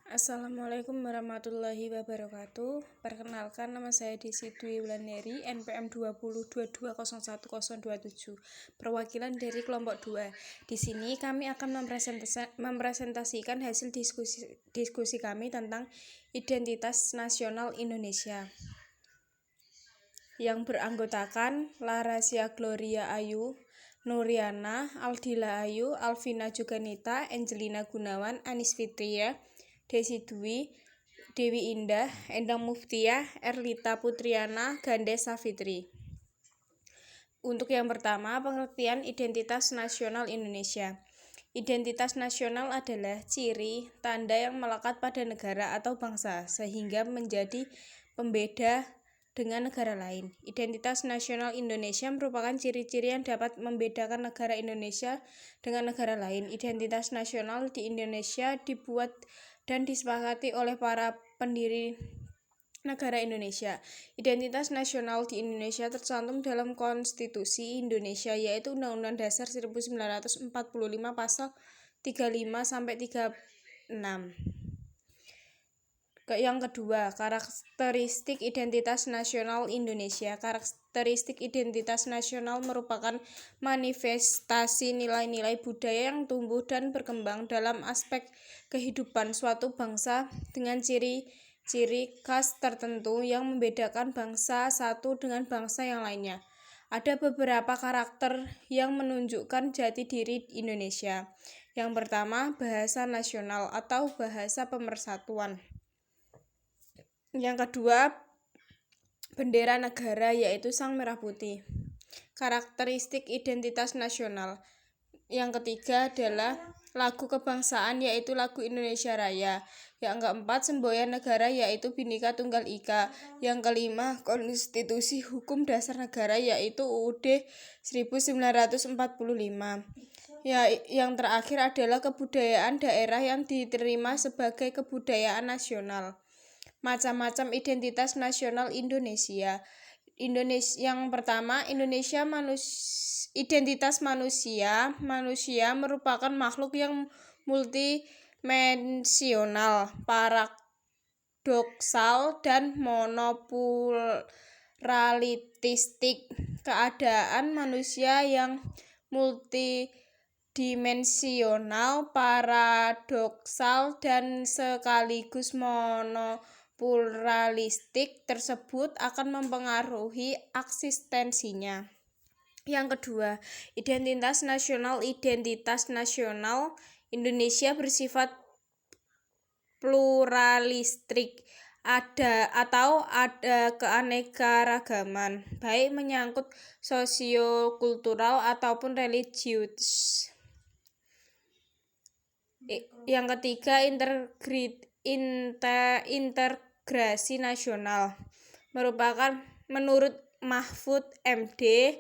Assalamualaikum warahmatullahi wabarakatuh. Perkenalkan, nama saya Desi Dwi Wulandari, NPM 2022011027, perwakilan dari kelompok 2. Di sini kami akan mempresentasikan hasil diskusi kami tentang identitas nasional Indonesia yang beranggotakan Larasia Gloria Ayu, Nuriana, Aldila Ayu, Alvina Joganita, Angelina Gunawan, Anis Fitria, Desi Dwi, Dewi Indah, Endang Muftiah, Erlita Putriana, Gandes Safitri. Untuk yang pertama, pengertian identitas nasional Indonesia. Identitas nasional adalah ciri, tanda yang melekat pada negara atau bangsa, sehingga menjadi pembeda dengan negara lain. Identitas nasional Indonesia merupakan ciri-ciri yang dapat membedakan negara Indonesia dengan negara lain. Identitas nasional di Indonesia dibuat dan disepakati oleh para pendiri negara Indonesia. Identitas nasional di Indonesia tercantum dalam Konstitusi Indonesia, yaitu Undang-Undang Dasar 1945 pasal 35 sampai 36. Yang kedua, karakteristik identitas nasional Indonesia. Karakteristik identitas nasional merupakan manifestasi nilai-nilai budaya yang tumbuh dan berkembang dalam aspek kehidupan suatu bangsa dengan ciri-ciri khas tertentu yang membedakan bangsa satu dengan bangsa yang lainnya. Ada beberapa karakter yang menunjukkan jati diri Indonesia. Yang pertama, bahasa nasional atau bahasa pemersatuan. Yang kedua, bendera negara, yaitu Sang Merah Putih. Karakteristik identitas nasional. Yang ketiga adalah lagu kebangsaan, yaitu lagu Indonesia Raya. Yang keempat, semboyan negara, yaitu Bhinneka Tunggal Ika. Yang kelima, konstitusi hukum dasar negara, yaitu UUD 1945. Yang terakhir adalah kebudayaan daerah yang diterima sebagai kebudayaan nasional. Macam-macam identitas nasional Indonesia. Yang pertama, identitas manusia. Manusia merupakan makhluk yang multidimensional, paradoksal, dan monopluralistik. Keadaan manusia yang multidimensional, paradoksal, dan sekaligus monopluralistik tersebut akan mempengaruhi eksistensinya. Yang kedua, identitas nasional. Identitas nasional Indonesia bersifat pluralistik, ada keanekaragaman, baik menyangkut sosiokultural ataupun religius. Yang ketiga, integrasi nasional merupakan, menurut Mahfud MD,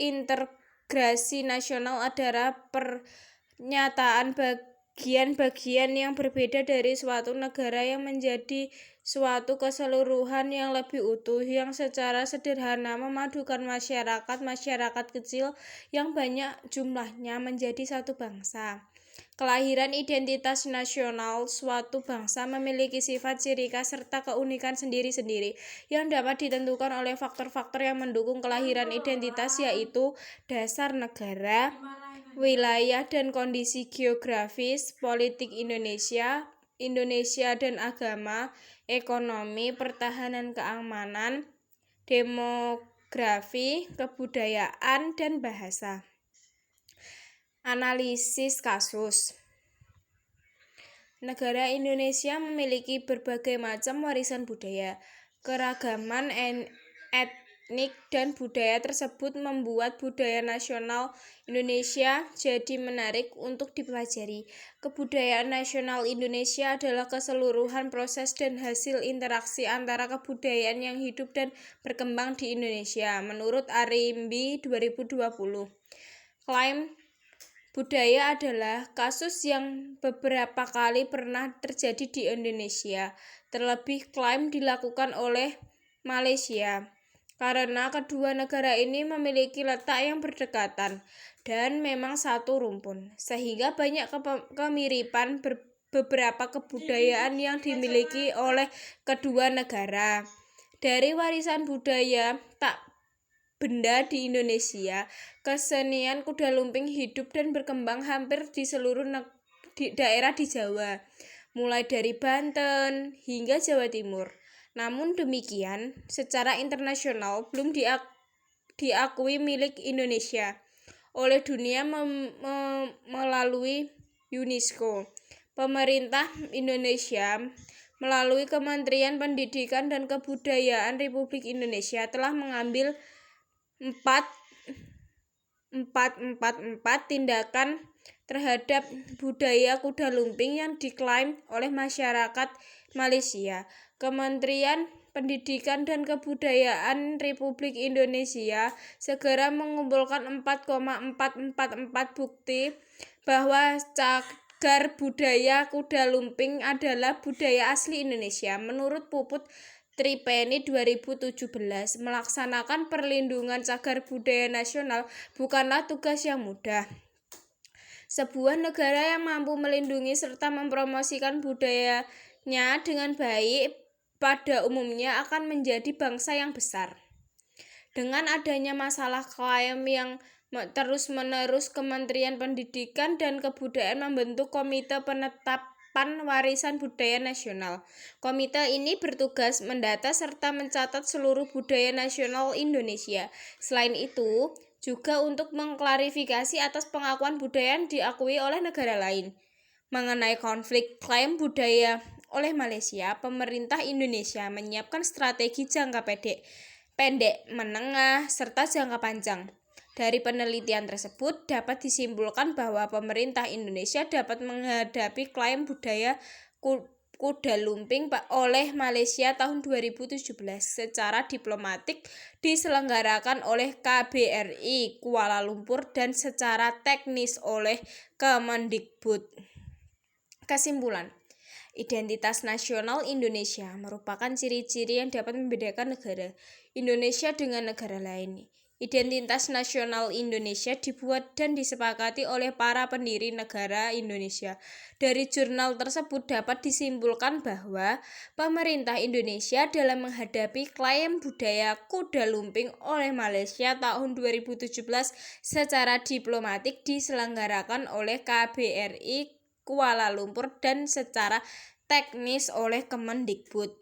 integrasi nasional adalah pernyataan bagian-bagian yang berbeda dari suatu negara yang menjadi suatu keseluruhan yang lebih utuh, yang secara sederhana memadukan masyarakat kecil yang banyak jumlahnya menjadi satu bangsa. Kelahiran identitas nasional suatu bangsa memiliki sifat, ciri khas, serta keunikan sendiri-sendiri yang dapat ditentukan oleh faktor-faktor yang mendukung kelahiran identitas, yaitu dasar negara, wilayah dan kondisi geografis, politik Indonesia dan agama, ekonomi, pertahanan keamanan, demografi, kebudayaan, dan bahasa. Analisis kasus. Negara Indonesia memiliki berbagai macam warisan budaya. Keragaman etnik dan budaya tersebut membuat budaya nasional Indonesia jadi menarik untuk dipelajari. Kebudayaan nasional Indonesia adalah keseluruhan proses dan hasil interaksi antara kebudayaan yang hidup dan berkembang di Indonesia. Menurut Arimbi 2020, klaim budaya adalah kasus yang beberapa kali pernah terjadi di Indonesia. Terlebih klaim dilakukan oleh Malaysia, karena kedua negara ini memiliki letak yang berdekatan dan memang satu rumpun, sehingga banyak kemiripan beberapa kebudayaan yang dimiliki oleh kedua negara. Dari warisan budaya tak benda di Indonesia, kesenian kuda lumping hidup dan berkembang hampir di seluruh daerah di Jawa, mulai dari Banten hingga Jawa Timur. Namun demikian, secara internasional belum diakui milik Indonesia oleh dunia melalui UNESCO. Pemerintah Indonesia melalui Kementerian Pendidikan dan Kebudayaan Republik Indonesia telah mengambil 4 tindakan terhadap budaya kuda lumping yang diklaim oleh masyarakat Malaysia. Kementerian Pendidikan dan Kebudayaan Republik Indonesia segera mengumpulkan 4,444 bukti bahwa cagar budaya kuda lumping adalah budaya asli Indonesia. Menurut Puput Tripeni 2017, melaksanakan perlindungan cagar budaya nasional bukanlah tugas yang mudah. Sebuah negara yang mampu melindungi serta mempromosikan budayanya dengan baik pada umumnya akan menjadi bangsa yang besar. Dengan adanya masalah klaim yang terus-menerus, Kementerian Pendidikan dan Kebudayaan membentuk Komite Penetapan Warisan Budaya Nasional. Komite ini bertugas mendata serta mencatat seluruh budaya nasional Indonesia. Selain itu, juga untuk mengklarifikasi atas pengakuan budaya yang diakui oleh negara lain. Mengenai konflik klaim budaya oleh Malaysia, pemerintah Indonesia menyiapkan strategi jangka pendek, menengah, serta jangka panjang. Dari penelitian tersebut dapat disimpulkan bahwa pemerintah Indonesia dapat menghadapi klaim budaya kuda lumping oleh Malaysia tahun 2017 secara diplomatik diselenggarakan oleh KBRI Kuala Lumpur dan secara teknis oleh Kemendikbud. Kesimpulan, identitas nasional Indonesia merupakan ciri-ciri yang dapat membedakan negara Indonesia dengan negara lain. Identitas nasional Indonesia dibuat dan disepakati oleh para pendiri negara Indonesia. Dari jurnal tersebut dapat disimpulkan bahwa pemerintah Indonesia dalam menghadapi klaim budaya kuda lumping oleh Malaysia tahun 2017 secara diplomatik diselenggarakan oleh KBRI Kuala Lumpur dan secara teknis oleh Kemendikbud.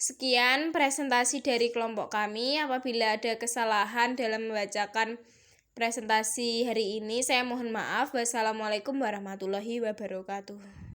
Sekian presentasi dari kelompok kami. Apabila ada kesalahan dalam membacakan presentasi hari ini, saya mohon maaf. Wassalamualaikum warahmatullahi wabarakatuh.